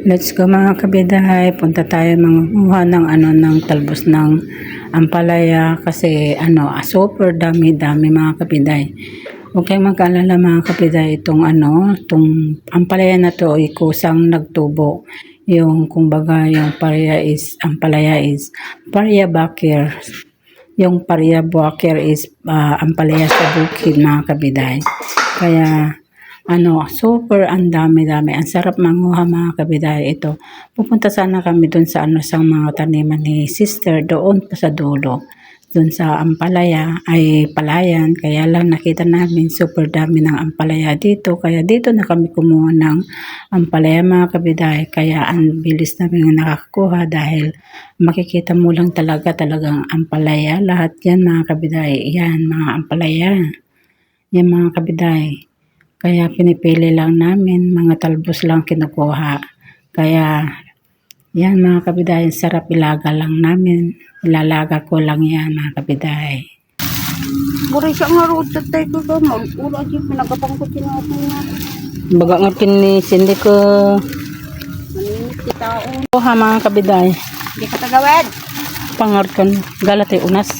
Let's go mga kabidahay, punta tayo manguha ng ng talbos ng ampalaya kasi super dami-dami mga kabidahay. Huwag kayong mag-alala mga kabidahay, itong ampalaya na to ay kusang nagtubo. Yung kumbaga yung ampalaya is Paria Bakir. Yung Paria Bakir is ampalaya sa bukid mga kabidahay. Kaya super ang dami-dami. Ang sarap manguha mga kabidahay ito. Pupunta sana kami dun sa sa mga taniman ni sister doon pa sa dulo. Dun sa ampalaya ay palayan. Kaya lang nakita namin super dami ng ampalaya dito. Kaya dito na kami kumuha ng ampalaya mga kabidahay. Kaya ang bilis namin nakakuha dahil makikita mo lang talagang ampalaya. Lahat yan mga kabidahay. Yan mga ampalaya. Yan mga kabidahay. Kaya pinipili lang namin, mga talbos lang kinukuha. Kaya, yan mga kabidahay, sarap ilaga lang namin. Ilalaga ko lang yan mga kabidahay. Buray siya nga rood at tayo ko gamang. Ura siya pinagapang ko sinasin nga. Baga nga pinisindi ko. Maninit si taon. Kuha mga kabidahay. Hindi ka tagawad. Pangart ka galatay unas.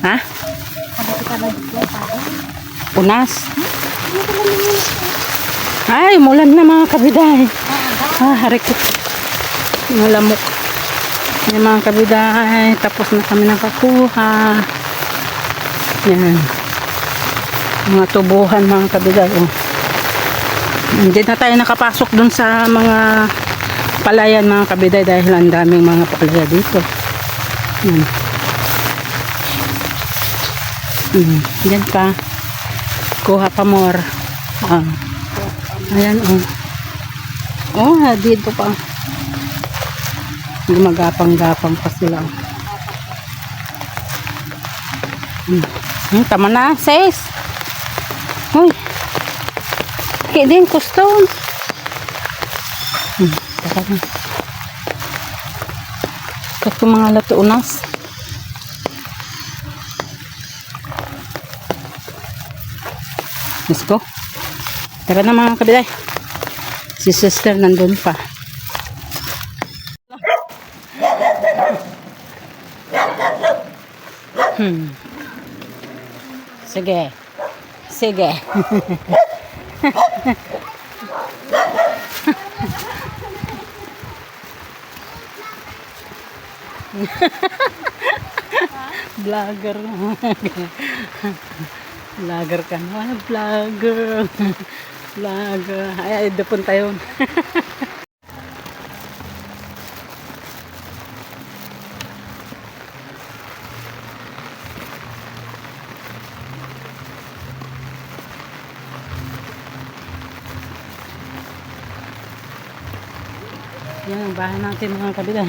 Ha? Sabi kita na dito tayo. Unas. Ay, mulan na mga kabidahay. Harikot. Malamok. Yan mga kabidahay. Tapos na kami nakakuha. Yan. Mga tubuhan mga kabidahay. Oh. Hindi na tayo nakapasok dun sa mga palayan mga kabidahay dahil ang daming mga palaya dito. Yan. Yan pa. Kuha pa more. Ayan dito pa. Gumagapang-gapang pa sila. Tama na, sis. Uy. Kaya din, kuston. Tara na. Ito mga latuunas. Let's go. Tara na mga kabiday. Si sister nandun pa. Sige. Sige. Vlogger. Vlogger ka na. Vlogger. Vlogger. Ay, dapon tayo. Yan ang bahay natin mga kabilang.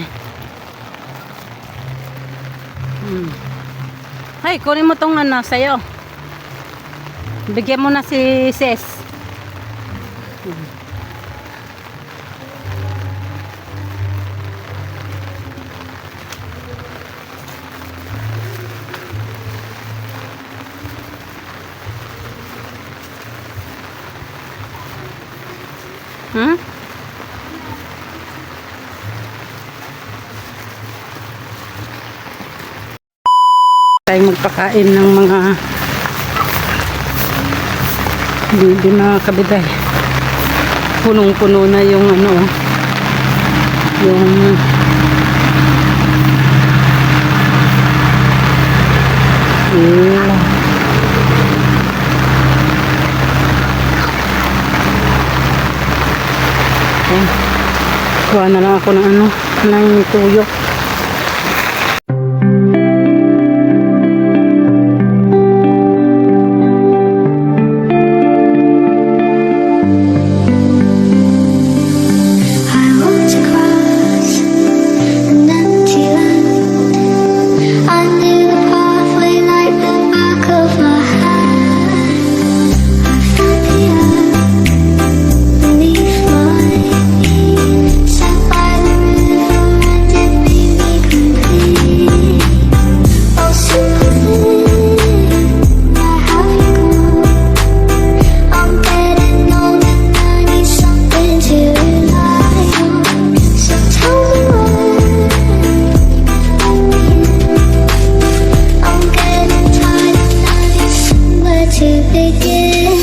Hay, kunin mo tong sa'yo. Bigyan mo na si Ses. Tayo magpakain ng mga bibi mga kabiday. Punong-puno na yung yung kuha na lang ako ng ng tuyo. Set by the river and it begin.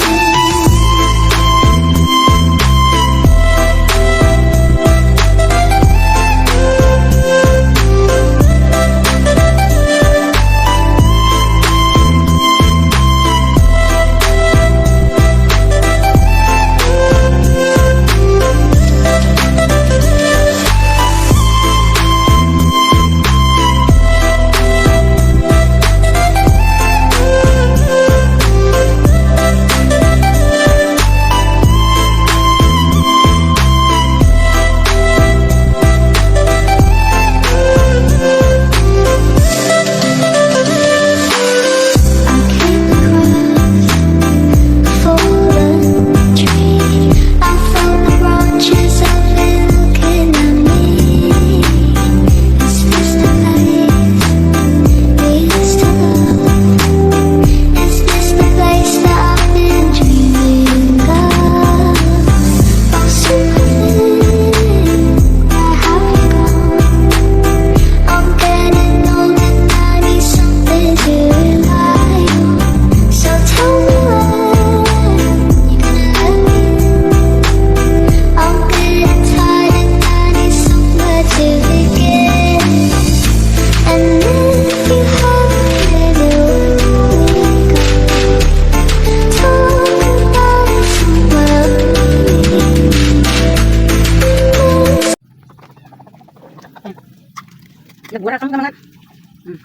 Nagwara ka mga.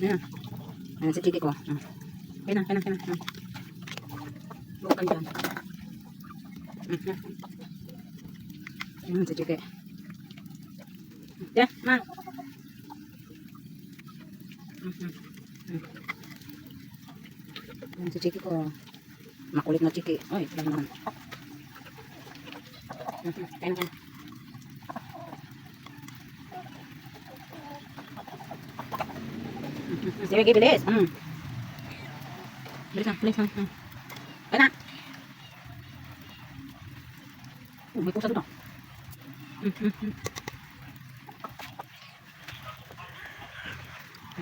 Ayan. Ayan si Chiki ko. Kaya na. Bukan dyan. Ayan si Chiki. Yeah, ma. Ayan si Chiki ko. Makulit na Chiki. Oy, lang naman. Kaya na. Sige, bilis. Bilis na. Kaya na. May pusa doon.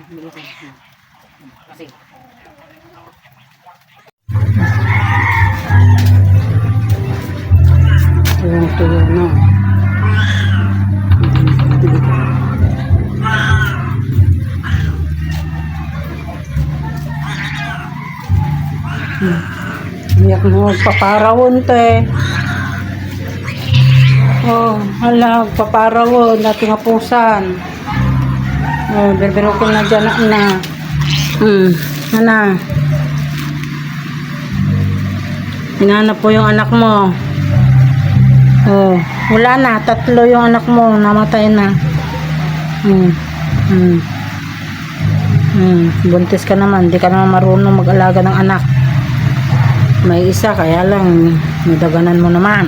Bilis na. Kasi. Tuyo na. Iyak mo, paparawon te. Oh, hala, paparawon, nating apusan. Oh, berberokon na dyan na. Ana. Hinanap po yung anak mo. Oh, wala na, 3 yung anak mo, namatay na. Buntis ka naman, di ka naman marunong mag-alaga ng anak. May isa, kaya lang nadaganan mo naman.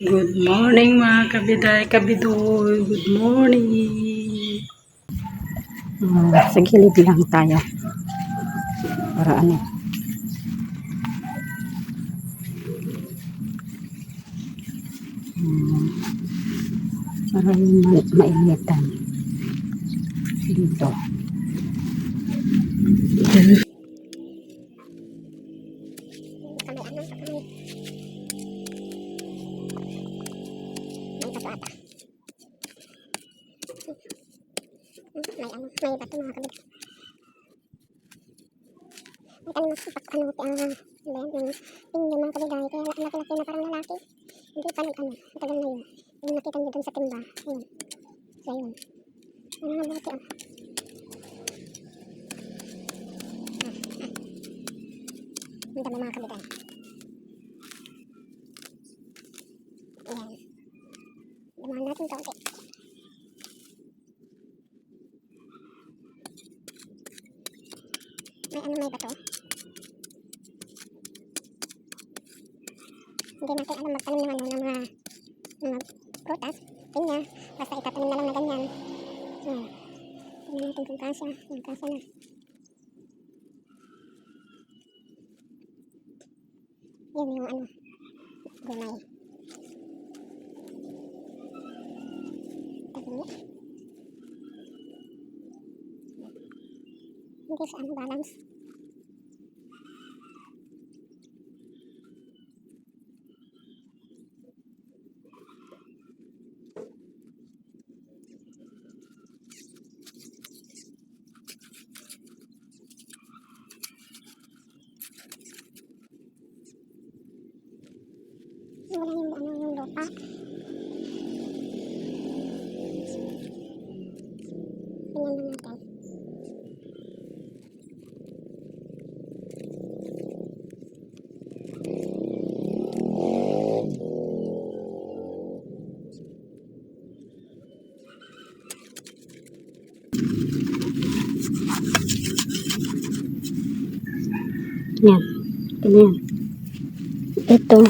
Good morning mga kabiday, kabidoy. Good morning. Sa gilid lang tayo. Para ano. Para mainitan dito. May bato mga kabit. May tanong mas ipak ano yung mga kabigay kaya laki-laki na parang lalaki. Hindi pa matagal na yun. Yung nakita niyo dun sa timba. Ayun. So yun. Ano nga buti Ang dami mga kabigay. Ayan. Dumahan natin kaunti. May bato. Hindi natin alam magtanim ng mga prutas, pinya, basta itatanim na lang na ganyan. Tingnan natin kung kasya. Yung kasya na. Yun yung gulay. Tabi niya. Hindi siya balance. Wala yung lupa. Tingnan na natin. Yan. Yan. Ito.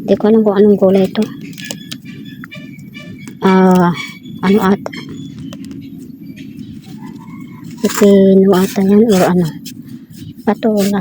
Hindi ko alam kung anong gulay ito. Ano ata? Pipino ata yan or ano? Patola.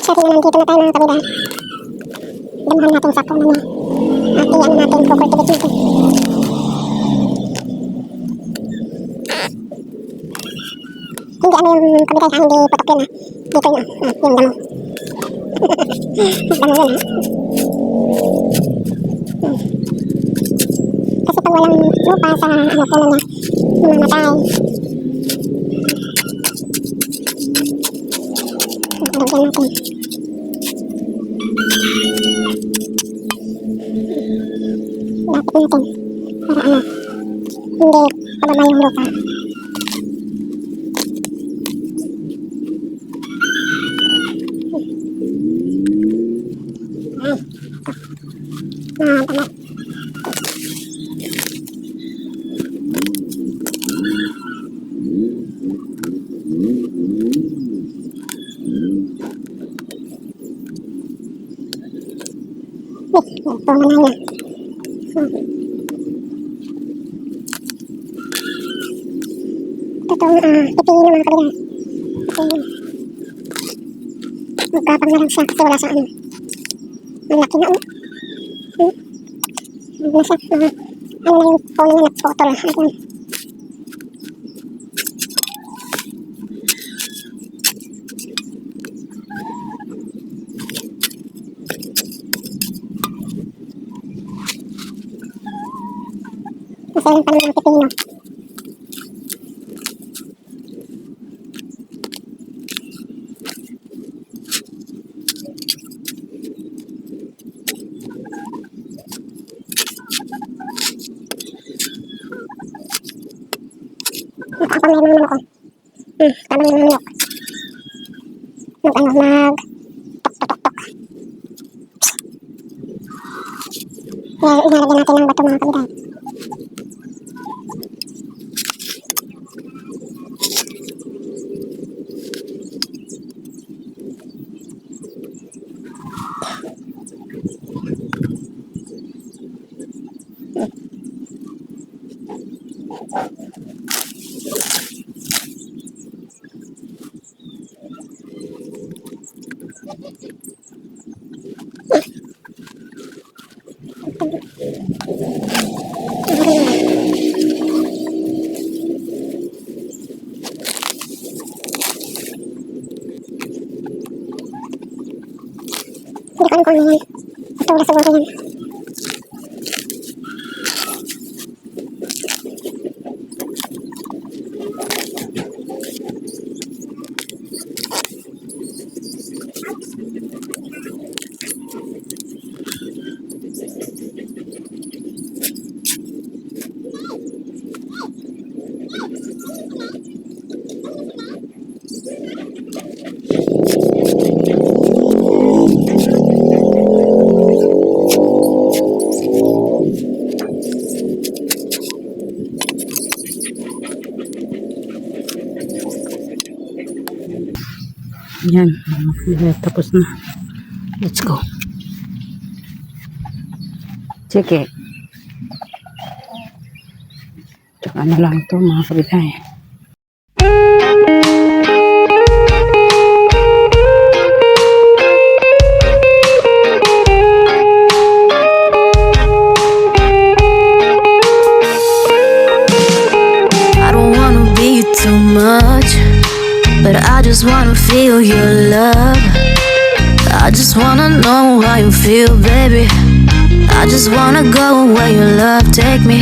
Sorry naman, dito na tayo mga kabila. Damuhan natin sa kung ano. At iyan natin kukultivate dito. Hindi ano yung kabila sa hindi putok yun ha. Dito yun yung damo. Damo yun ha. Kasi pag walang lupa sa ano puno niya, mamatay. Lagyan natin. Lapit natin para ano, hindi pababa yung lupa. Tama. Ito na niya. Ito pipili ng mga kabila. Magkapag na lang siya kasi wala sa ano. Ang laki na nasa ano na yung phone niya nagpotol. Ayan. Masayang pa naman ang pipino. Nakapamay mga manok ko. Tama yung mga manok. Tok-tok-tok. Ilalagyan natin ng bato mga kabiday. Hindi ko alam kung ano yan. Patola siguro yan. Yan. Okay, tapos na. Let's go. Sige. Tsaka na lang ito mga kapitay. I don't wanna be too much, but I just wanna feel your love. I just wanna know how you feel, baby. I just wanna go where your love take me.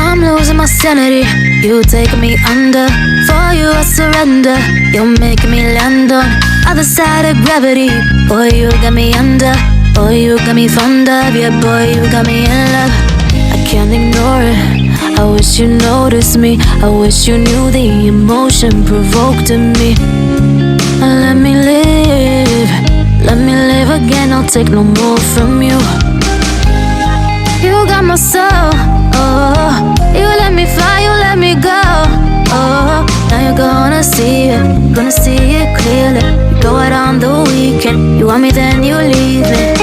I'm losing my sanity, you take me under. For you I surrender, you're making me land on other side of gravity. Boy, you got me under. Boy, you got me fond of. Yeah, boy, you got me in love. I can't ignore it. I wish you noticed me. I wish you knew the emotion provoked in me. Let me live. Let me live again. I'll take no more from you. You got my soul. Oh, you let me fly. You let me go. Oh, now you're gonna see it. Gonna see it clearly. You go out on the weekend. You want me, then you leave me.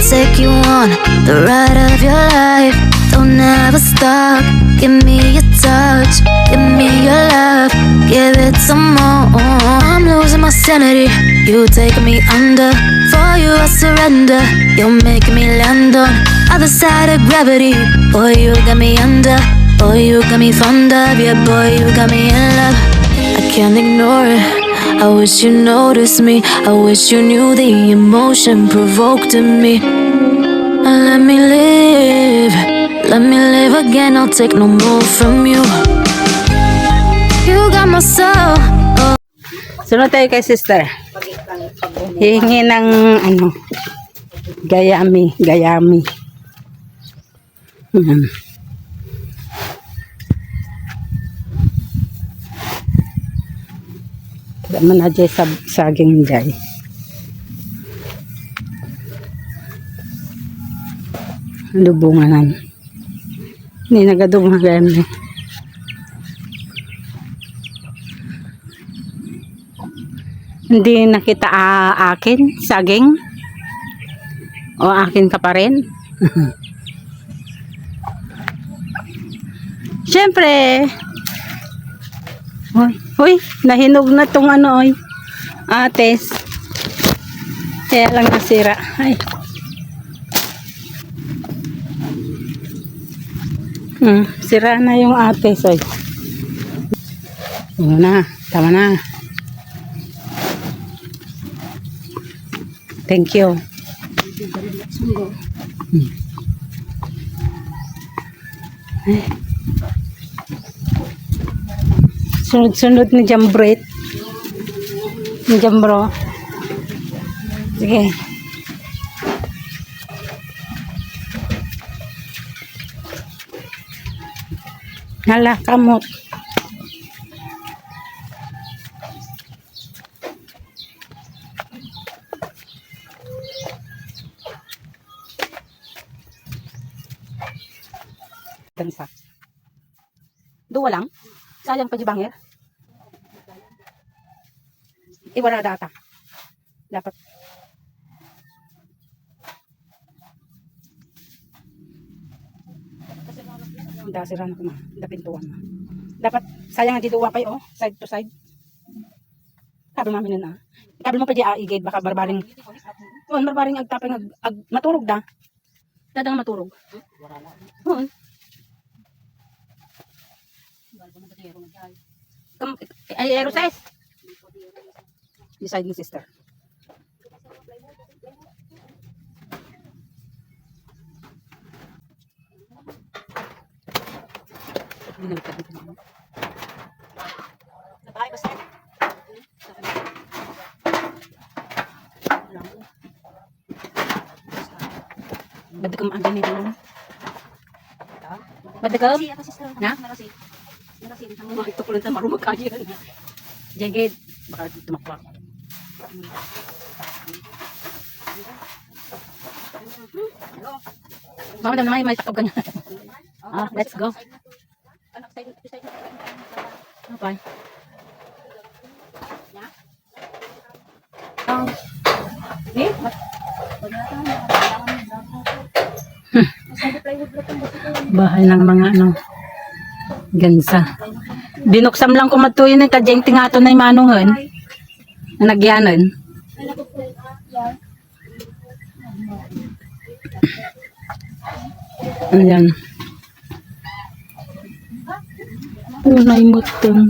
Take you on the ride of your life. Don't ever stop. Give me your touch. Give me your love. Give it some more. I'm losing my sanity. You take me under. For you I surrender. You're making me land on other side of gravity. Boy, you got me under. Boy, you got me fond of. Yeah, boy, you got me in love. I can't ignore it. I wish you noticed me. I wish you knew the emotion provoked in me. Let me live. Let me live again. I'll take no more from you. You got my soul. Oh. Sunod tayo kay sister. Hihingi ng ano, gayami. Yan. Daman na dyan sa saging dyan. Lubunganan. Hindi nagadungan. Hindi nakita akin, saging? O akin ka pa rin? Siyempre. Hoy, nahinog na tong ano, oy. Ates. Kaya lang nasira. Ay. Sira na yung ates, oy. Ano na, tama na. Thank you. Sunod-sunod ni Jambret. Ni Jambro. Sige. Hala, kamot. Dansa. Dua lang? Sayang pa di bangir? Iwala data. Dapat. Dasira na ko na. Dapintuan na. Dapat, sayang di duwa pa oh. Side to side. Kabel namin na. Kabel mo pa di igid. Baka barbaring. Barbaring agtapay maturog da. Dadang maturog. Ay, aero size. Beside ni sister. Badagam ang ganito. Badagam? Na? Ito ko lang tayo marumag kaya. Jagid. Baka tumakpak. Mama naman may takap ganyan. Let's go. Okay. Bahay ng mga gansa. Binuksam lang ko matuyin ng kadyeng tingato na imanungan. Na nagyanan. Ayan. Unay mo itong